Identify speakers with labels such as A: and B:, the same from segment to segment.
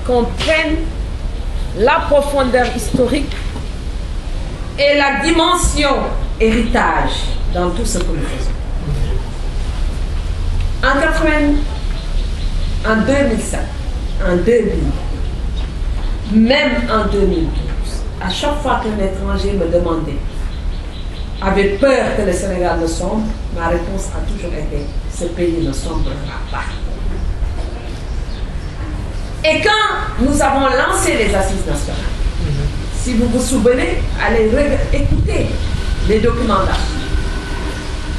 A: comprennent la profondeur historique et la dimension héritage dans tout ce que nous faisons. En 2007, en 2000, même en 2012, à chaque fois qu'un étranger me demandait, avait peur que le Sénégal ne sombre, ma réponse a toujours été: ce pays ne sombrera pas. Et quand nous avons lancé les assises nationales, si vous vous souvenez, allez écouter les documents d'archives.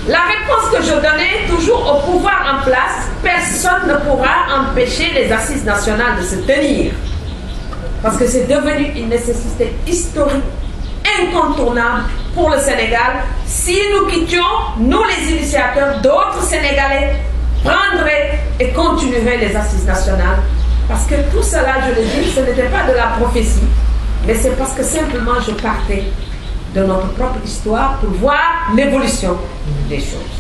A: La réponse que je donnais toujours au pouvoir en place: personne ne pourra empêcher les assises nationales de se tenir. Parce que c'est devenu une nécessité historique, incontournable pour le Sénégal. Si nous quittions, nous les initiateurs, d'autres Sénégalais prendraient et continueraient les assises nationales. Parce que tout cela, je le dis, ce n'était pas de la prophétie, mais c'est parce que simplement je partais de notre propre histoire pour voir l'évolution des choses.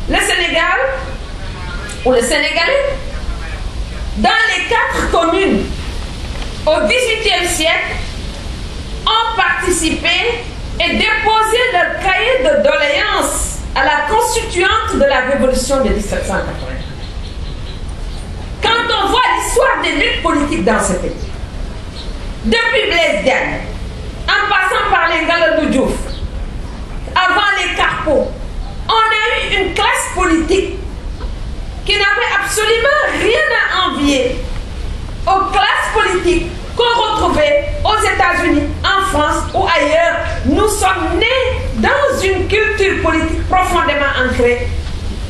A: Le Sénégal, ou le Sénégalais, dans les 4 communes au XVIIIe siècle, ont participé et déposé leur cahier de doléances à la constituante de la Révolution de 1780. Quand on voit l'histoire des luttes politiques dans ce pays, depuis Blaise Diagne, en passant par les Ngalandou Diouf, avant les Carpeaux, on a eu une classe politique qui n'avait absolument rien à envier aux classes politiques qu'on retrouvait aux États-Unis, en France ou ailleurs. Nous sommes nés dans une culture politique profondément ancrée.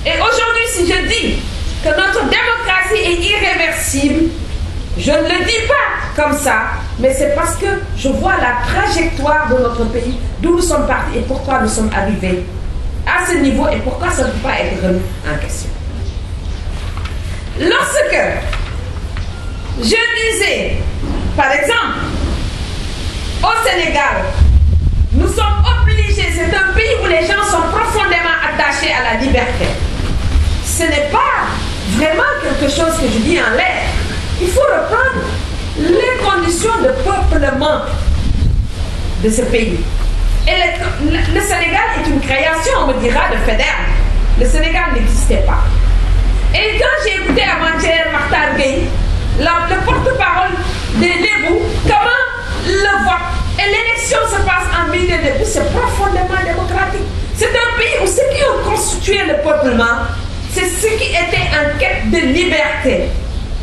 A: Et aujourd'hui, si je dis que notre démocratie est irréversible, je ne le dis pas comme ça, mais c'est parce que je vois la trajectoire de notre pays, d'où nous sommes partis et pourquoi nous sommes arrivés à ce niveau et pourquoi ça ne peut pas être remis en question. Lorsque je disais, par exemple, au Sénégal, nous sommes obligés, c'est un pays où les gens sont profondément attachés à la liberté. Ce n'est pas vraiment quelque chose que je dis en l'air. Il faut reprendre les conditions de peuplement de ce pays. Et le Sénégal est une création, on me dira, de Faidherbe. Le Sénégal n'existait pas. Et quand j'ai écouté avant-hier Makhtar Gueye, le porte-parole des Lébou, comment le vote et l'élection se passe en milieu de Lébou, c'est profondément démocratique. C'est un pays où ceux qui ont constitué le peuplement, c'est ceux qui étaient en quête de liberté.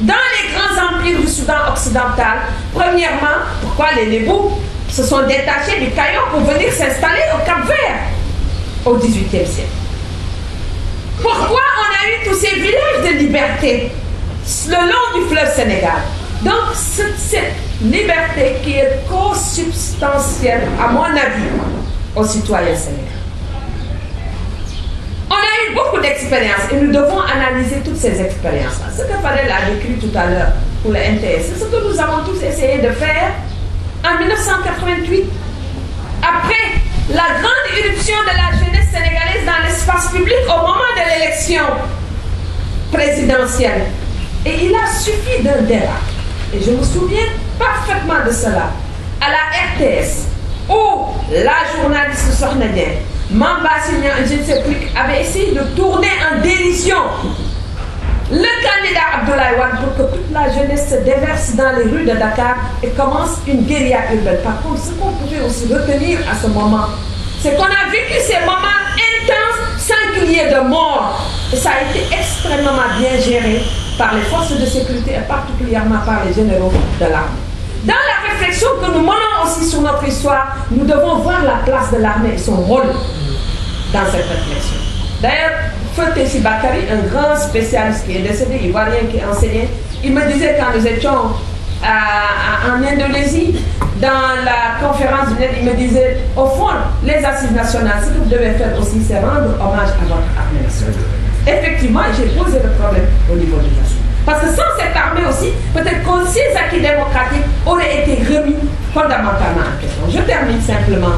A: Dans les grands empires du Soudan occidental, premièrement, pourquoi les Lébou se sont détachés du Caillou pour venir s'installer au Cap-Vert au XVIIIe siècle? Pourquoi on a eu tous ces villages de liberté le long du fleuve Sénégal? Donc, cette liberté qui est consubstantielle, à mon avis, aux citoyens sénégalais. On a eu beaucoup d'expériences et nous devons analyser toutes ces expériences-là. Ce que Fadel a décrit tout à l'heure pour le NTS, c'est ce que nous avons tous essayé de faire en 1988. Après la grande irruption de la jeunesse sénégalaise dans l'espace public au moment de l'élection présidentielle. Et il a suffi d'un débat, et je me souviens parfaitement de cela, à la RTS, où la journaliste Sornadien, Mamba Signan, je ne sais plus, avait essayé de tourner en dérision le candidat Abdoulaye Wade pour que toute la jeunesse se déverse dans les rues de Dakar et commence une guérilla urbaine. Par contre, ce qu'on pouvait aussi retenir à ce moment, c'est qu'on a vécu ces moments intenses sans qu'il y ait de mort. Et ça a été extrêmement bien géré par les forces de sécurité et particulièrement par les généraux de l'armée. Dans la réflexion que nous menons aussi sur notre histoire, nous devons voir la place de l'armée et son rôle dans cette réflexion. D'ailleurs, Feu Tessi Bakary, un grand spécialiste qui est décédé, ivoirien qui enseignait, il me disait quand nous étions en Indonésie, dans la conférence du net, il me disait, au fond, les assises nationales, ce que vous devez faire aussi, c'est rendre hommage à votre armée nationale. Effectivement, j'ai posé le problème au niveau des assises. Parce que sans cette armée aussi, peut-être que ces acquis démocratiques auraient été remis fondamentalement en question. Je termine simplement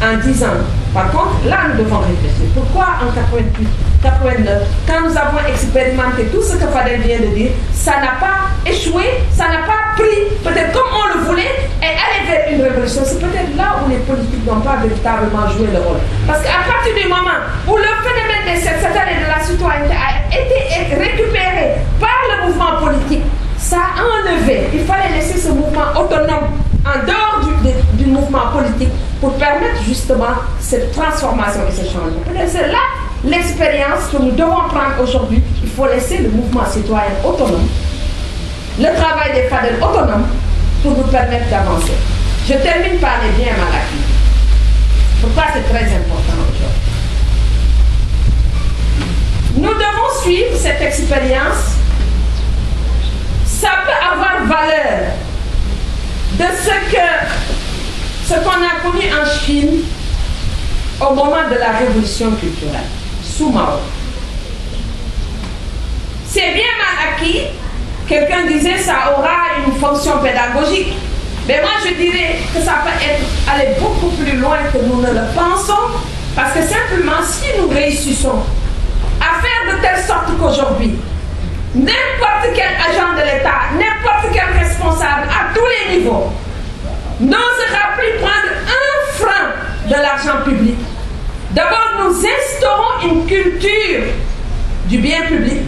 A: en disant, par contre, là nous devons réfléchir. Pourquoi en 88 89, quand nous avons expérimenté tout ce que Fadel vient de dire, ça n'a pas échoué, ça n'a pas pris, peut-être comme on le voulait, et aller vers une révolution. C'est peut-être là où les politiques n'ont pas véritablement joué le rôle. Parce qu'à partir du moment où le phénomène de cette année de la citoyenneté a été récupéré par le mouvement politique, ça a enlevé. Il fallait laisser ce mouvement autonome en dehors du mouvement politique pour permettre justement cette transformation et ce changement. C'est là l'expérience que nous devons prendre aujourd'hui. Il faut laisser le mouvement citoyen autonome, le travail des Fadel autonome pour nous permettre d'avancer. Je termine par les biens mal acquis. Pourquoi c'est très important aujourd'hui? Nous devons suivre cette expérience. Ça peut avoir valeur de ce qu'on a connu en Chine au moment de la révolution culturelle, sous Mao. C'est bien mal acquis. Quelqu'un disait que ça aura une fonction pédagogique. Mais moi je dirais que ça peut aller beaucoup plus loin que nous ne le pensons, parce que simplement si nous réussissons à faire de telle sorte qu'aujourd'hui, n'importe quel agent de l'État, n'importe quel responsable à tous les niveaux n'osera plus prendre un franc de l'argent public. D'abord, nous instaurons une culture du bien public,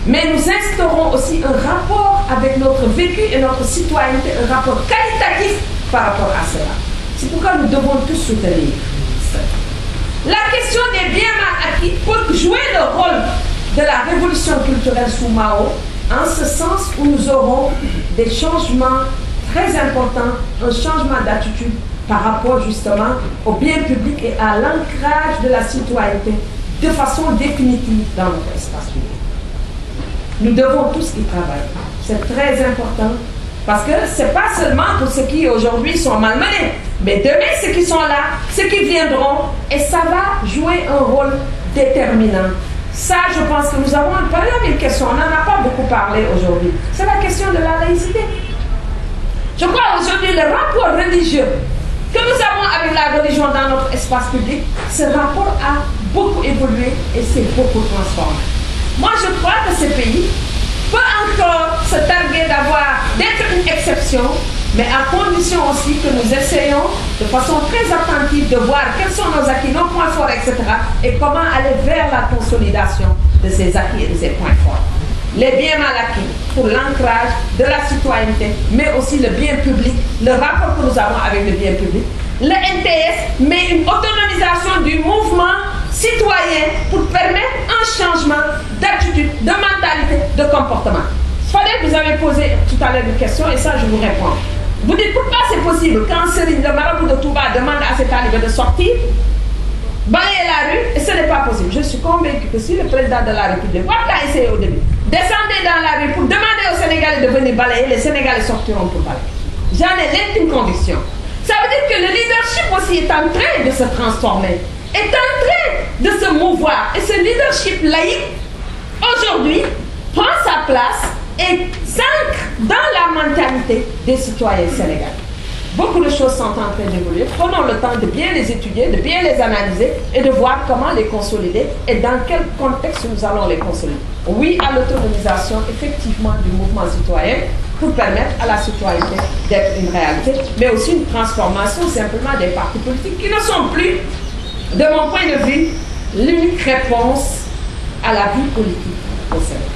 A: mais nous instaurons aussi un rapport avec notre vécu et notre citoyenneté, un rapport qualitatif par rapport à cela. C'est pourquoi nous devons tous soutenir cela. La question des biens mal acquis peut jouer le rôle de la révolution culturelle sous Mao, en ce sens où nous aurons des changements très importants, un changement d'attitude par rapport justement au bien public et à l'ancrage de la citoyenneté de façon définitive dans notre espace public. Nous devons tous y travailler. C'est très important parce que ce n'est pas seulement pour ceux qui aujourd'hui sont malmenés, mais demain ceux qui sont là, ceux qui viendront, et ça va jouer un rôle déterminant. Ça, je pense que nous avons par exemple une question, on n'en a pas beaucoup parlé aujourd'hui, c'est la question de la laïcité. Je crois aujourd'hui le rapport religieux que nous avons avec la religion dans notre espace public, ce rapport a beaucoup évolué et s'est beaucoup transformé. Moi, je crois que ce pays peut encore se targuer d'être une exception, mais à condition aussi que nous essayons de façon très attentive de voir quels sont nos acquis, nos points forts, etc. et comment aller vers la consolidation de ces acquis et de ces points forts. Les biens mal acquis pour l'ancrage de la citoyenneté, mais aussi le bien public, le rapport que nous avons avec le bien public. Le NTS met une autonomisation du mouvement citoyen pour permettre un changement d'attitude, de mentalité, de comportement. Fadel, vous avez posé tout à l'heure une question et ça je vous réponds. Vous dites pourquoi c'est possible quand le marabout de Touba demande à ses talibés de sortir, balayer la rue, et ce n'est pas possible. Je suis convaincu que si le président de la République, what l'a essayé au début, descendez dans la rue pour demander aux Sénégalais de venir balayer, les Sénégalais sortiront pour balayer. J'en ai l'intime conviction. Ça veut dire que le leadership aussi est en train de se transformer, est en train de se mouvoir. Et ce leadership laïque, aujourd'hui, prend sa place et s'ancre dans la mentalité des citoyens sénégalais. Beaucoup de choses sont en train d'évoluer. Prenons le temps de bien les étudier, de bien les analyser et de voir comment les consolider et dans quel contexte nous allons les consolider. Oui à l'autonomisation effectivement du mouvement citoyen pour permettre à la citoyenneté d'être une réalité, mais aussi une transformation simplement des partis politiques qui ne sont plus, de mon point de vue, l'unique réponse à la vie politique au Sénégal.